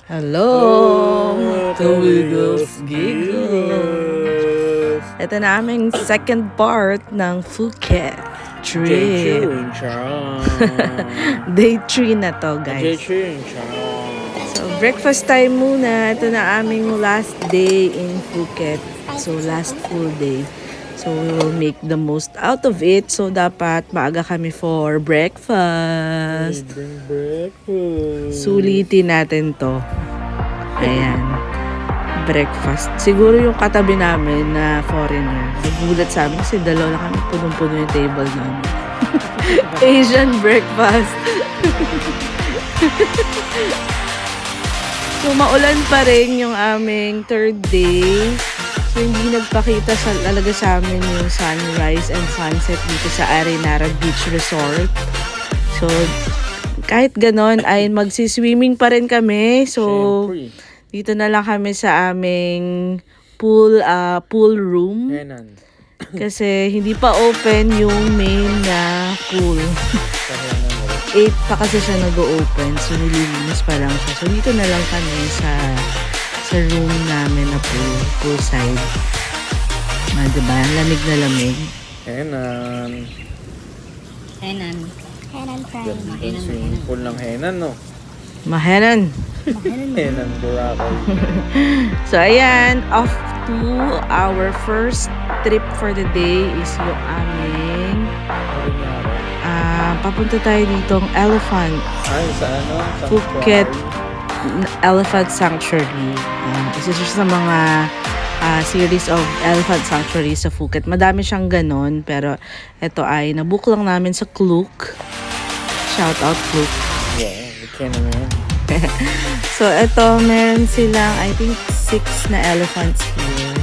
Hello, Tawigos Giggles. Ito na aming second part ng Phuket trip. Day 3 na to, guys. So, breakfast time muna. Ito na aming last day in Phuket. So, last full day. So, we will make the most out of it. So, dapat maaga kami for breakfast. Sulitin natin to. Ayan. Breakfast. Siguro yung katabi namin na foreigner. Nagulat sa amin kasi dalawa lang kami. Punong-puno yung table namin. Asian breakfast. So, maulan pa rin yung aming third day. So, hindi nagpakita talaga sa amin yung sunrise and sunset dito sa Arenara Beach Resort. So, kahit ganon ay magsiswimming pa rin kami. So, dito na lang kami sa aming pool room. Kasi hindi pa open yung main na pool. 8 pa kasi siya nag-open. So, nililinis pa lang siya. So, dito na lang kami sa room namin na poolside. Diba? Lamig na lamig. Henan. Henan time. Yung swimming pool ng Henan, no? Mahenan. Henan, Boracay. So, ayan. Off to our first trip for the day is yung aming papunta tayo ditong Elephant. Ay, sa ano? Phuket Elephant Sanctuary. Isa siya sa mga series of elephant sanctuary sa Phuket. Madami siyang ganon, pero ito ay nabook lang namin sa Klook. Shout out Klook. Yeah, we can naman. So, ito, meron silang, I think, 6 na elephants here.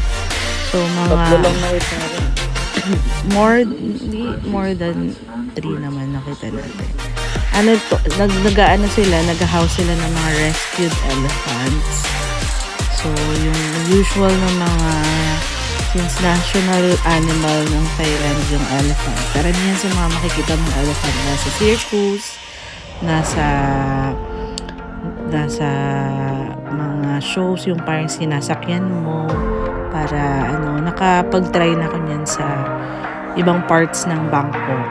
So, mga Tatlo lang nakita natin. more than 3 naman nakita natin. Ano to, nag-house sila ng mga rescued elephants. So, yung usual ng mga, since national animal ng Thailand yung elephant. Karamihan sa mga makikita mong elephant nasa circus, nasa mga shows, yung parang sinasakyan mo para nakapag-try na ko niyan sa ibang parts ng Bangkok,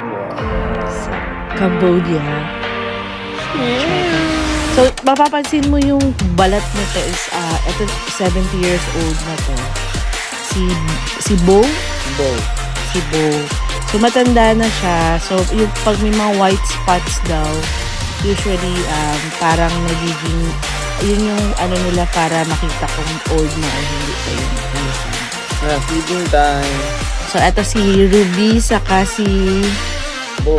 sa Cambodia. So, mapapansin mo yung balat nito is ito 70 years old na to. Si Bo. Si Bo. So, matanda na siya. So, yung pag may mga white spots daw, usually parang nagiging yun yung nila para makita kung old na o hindi pa yung elephant. Feeding time. So, eto si Ruby saka si Bo.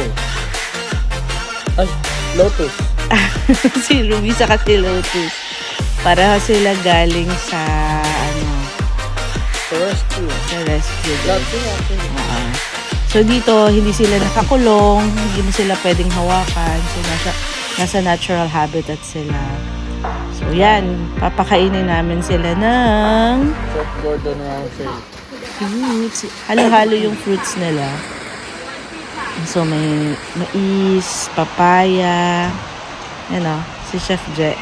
Ay, Lotus. si Ruby saka si Lotus. Para sila galing sa Sa rescue. sa rescue. Lahat. So, dito, hindi sila nakakulong, hindi mo sila pwedeng hawakan. So, nasa natural habitat sila. So, yan. Papakainin namin sila ng Chef Gordon Ramsay. fruits. Halo-halo yung fruits nila. So, may mais, papaya. Si Chef Je.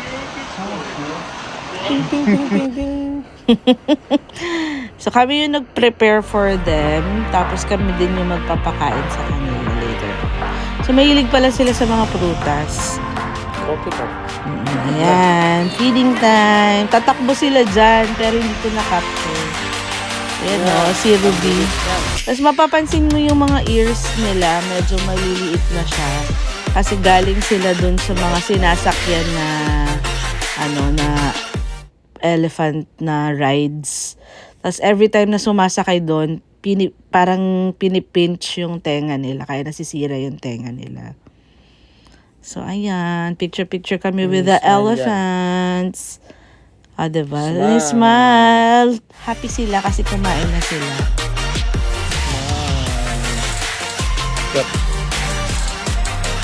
Ting, ting, ting, ting, ting. So, kami yung nag-prepare for them. Tapos, kami din yung magpapakain sa kanila later. So, mahilig pala sila sa mga prutas. Coffee cup. Ayan. Feeding time. Tatakbo sila dyan, pero hindi ko na-capture. Ayan si Ruby. Tapos, mapapansin mo yung mga ears nila. Medyo maliliit na siya. Kasi galing sila dun sa mga sinasakyan na na elephant na rides. Tapos every time na sumasakay doon, parang pinipinch yung tenga nila. Kaya nasisira yung tenga nila. So, ayan. Picture kami with the elephants. Diba? Smile. Happy sila kasi kumain na sila.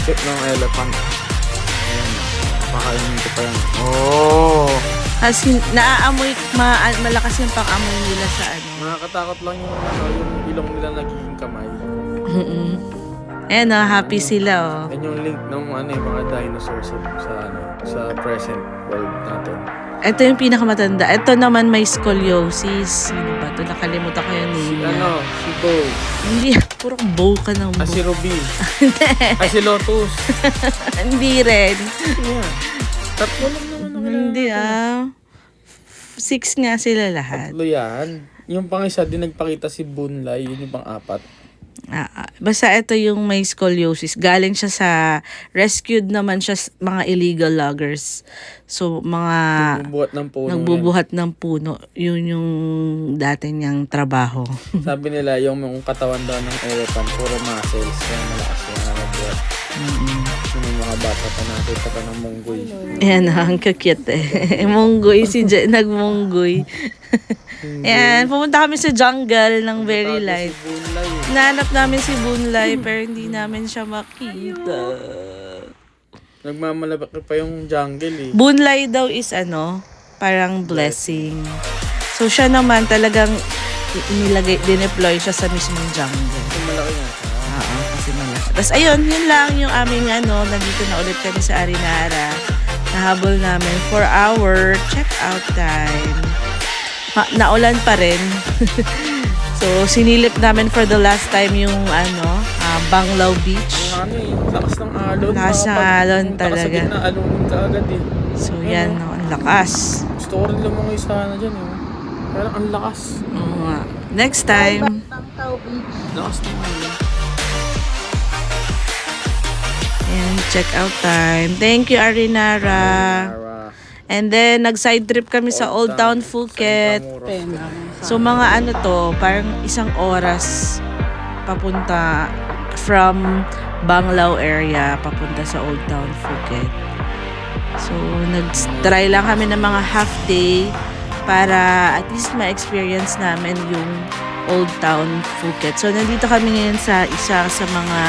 Tip ng elephant. Ayan. Pakainin ko pa yan. Oh! Kasi naaamoy, malakas yung pang-amoy nila sa Nakakatakot lang yung ilong nila nagiging kamay. Ayan happy sila Yan yung link ng mga dinosaurs sa present world natin. Ito yung pinakamatanda. Ito naman may scoliosis. Sino ba ito? Nakalimutan ko yung name niya. Si Bo. Hindi, puro bow ka ng bow. Si Ruby. Si Lotus. Hindi rin. Yeah. Tatlo lang naman ang Hindi 6 nga sila lahat. Tatlo yan. Yung pang isa din nagpakita si Bunlay, yun yung pang 4. Basta ito yung may scoliosis. Galing siya sa, rescued naman siya mga illegal loggers. So, mga Nagbubuhat ng puno. nagbubuhat ng puno. Yun yung dati niyang trabaho. Sabi nila, yung katawan daw ng elephant, puro muscles. Kaya malakas yung nagbuhat. Yung mga bata pa nakita pa ng munggoy. Ayan, ang cute eh. Munggoy, nagmunggoy. Ayan, pumunta kami sa jungle ng Very Light. Si Bunlay. Nanap namin si Bunlay pero hindi namin siya makita. Nagmamalaki pa yung jungle eh. Bunlay daw is parang blessing. So siya naman talagang dineploy siya sa mismong jungle. Yung malaki nga. Oo, kasi malaki. Tapos ayun, yun lang yung aming nandito na ulit kami sa Arinara. Nahabol namin for our check-out time. Naulan pa rin. So, sinilip namin for the last time yung Banglao Beach. Lakas ng alon. Lakas ng alon talaga. Kasi alon ka agad eh. So, yan, ang lakas. Gusto ko rin lumangoy sana dyan eh. Pero ang lakas. Oo nga. Next time. Lakas ng alon. Ayan, check out time. Thank you, Arinara. And then, nag-side trip kami sa Old Town Phuket. So, mga parang 1 oras papunta from Banglao area papunta sa Old Town Phuket. So, nag-try lang kami ng mga half day para at least ma-experience namin yung Old Town Phuket. So, nandito kami ngayon sa isa sa mga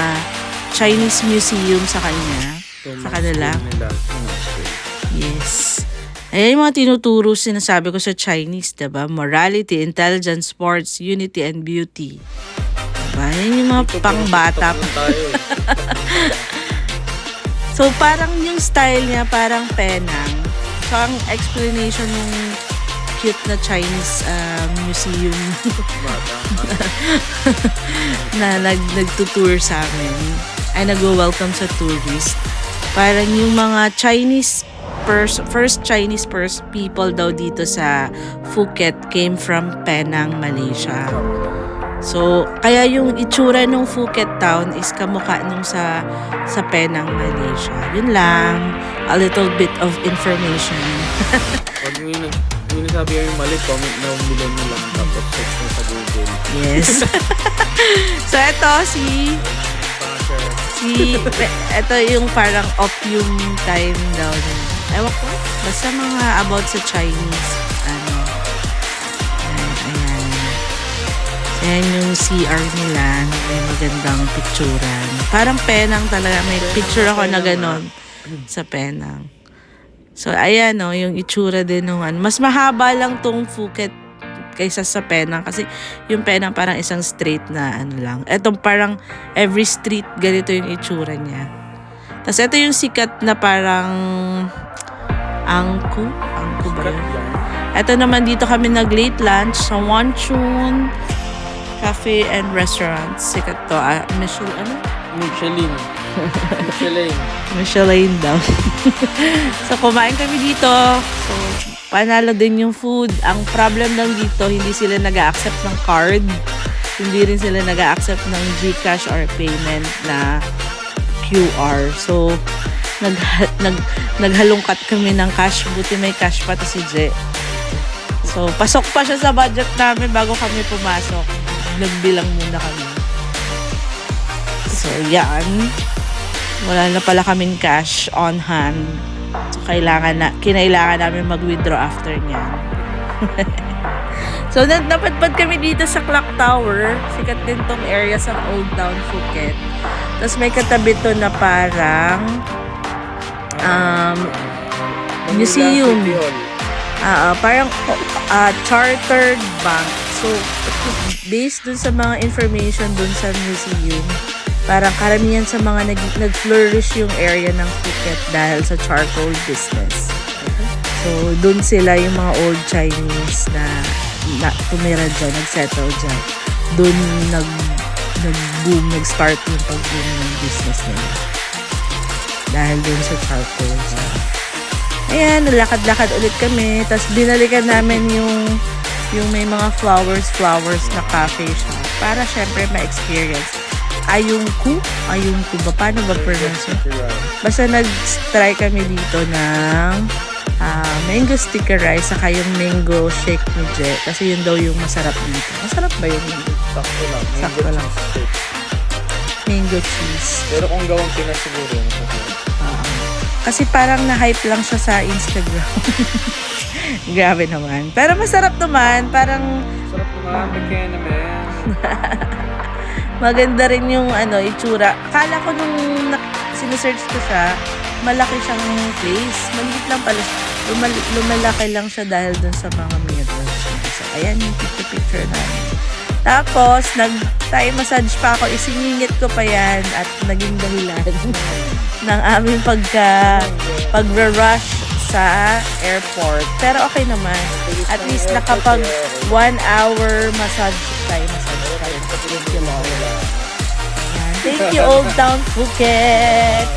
Chinese museum sa kanila. Yes. Ayan yung mga tinuturo sinasabi ko sa Chinese, diba? Morality, intelligence, sports, unity, and beauty. Diba? Yan yung mga pangbata. So, parang yung style niya, parang penang. So, ang explanation ng cute na Chinese museum na nagtutour sa amin, ay nag-welcome sa tourist. Parang yung mga first Chinese people daw dito sa Phuket came from Penang, Malaysia. So, kaya yung itsura ng Phuket town is kamukha nung sa Penang, Malaysia. Yun lang. A little bit of information. Pag yung nasabi yung mali, comment na umilan mo lang tapos search mo sa Google. Yes. So, ito ito yung parang opium time daw. Ewan ko. Basta mga about sa Chinese. Ayan yung CR nila. May magandang picturean. Parang Penang talaga. May picture ako na ganon sa Penang. So, ayan yung itsura din nung mas mahaba lang tong Phuket kaysa sa Penang. Kasi yung Penang parang isang straight na lang. Etong parang every street ganito yung itsura niya. Tapos ito yung sikat na parang Angko ba yun? Ito naman dito kami nag-late lunch sa Wanchun Cafe and Restaurant. Sikat to. Michelin daw. So, kumain kami dito. So, panalo din yung food. Ang problem lang dito, hindi sila nag-a-accept ng card. Hindi rin sila nag-a-accept ng GCash or payment na QR. So, naghalungkat kami ng cash. Buti may cash pa to si Je. So, pasok pa siya sa budget namin bago kami pumasok. Nagbilang muna kami. So, yan. Wala na pala kaming cash on hand. So, kinailangan namin mag-withdraw after niyan. So, napadpad kami dito sa Clock Tower. Sikat din tong area sa Old Town Phuket. Tapos may katabi to na parang museum. Parang chartered bank. So, based dun sa mga information dun sa museum, parang karamihan sa mga nag-flourish yung area ng Phuket dahil sa charcoal business. So, doon sila yung mga old Chinese na tumira dyan, nagsettle dyan. Doon nag-boom, nag-start yung pag-boom ng business nila. Dahil doon sa charcoal. So, ayan, nalakad-lakad ulit kami. Tapos binalikan namin yung may mga flowers na cafe siya. Para syempre ma-experience. Ayungku ba? Paano ba pronounce yun? Basta nag-try kami dito ng mango sticker rice saka yung mango shake ni Je. Kasi yun daw yung masarap dito. Masarap ba yun? Sakto lang. Sakto lang. Mango cheese. Pero kung gawang Pinas siguro yun. Kasi parang na-hype lang siya sa Instagram. Grabe naman. Pero masarap naman. Parang Sarap naman. Kaya naman. maganda rin yung itsura. Akala ko nung sinesearch ko siya, malaki siyang place. Maliit lang pala. Lumalaki lang siya dahil dun sa mga mirrors. So, ayan yung picture namin. Tapos, nag-Thai massage pa ako. Isiningit ko pa yan at naging dahilan ng aming pag-rush sa airport. Pero okay naman. At least nakapag 1 hour massage tayo. Thank you, Old Town Phuket!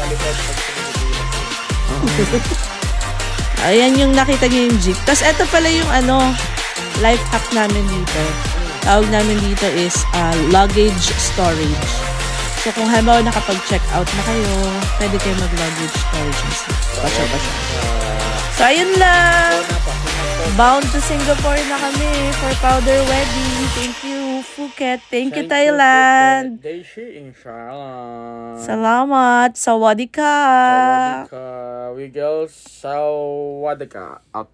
Ayan yung nakita niyo yung jeep. Tapos ito pala yung life hack namin dito. Tawag namin dito is luggage storage. So kung halimbawa nakapag-check out na kayo, pwede kayo mag-luggage storage. Pasya. So ayun lang. Bound to Singapore na kami for powder wedding. Thank you, Phuket. Thank you, Thailand. Daishi, inshallah. Salamat. Sawadee ka. Sawadika. We go Sawadika. Up.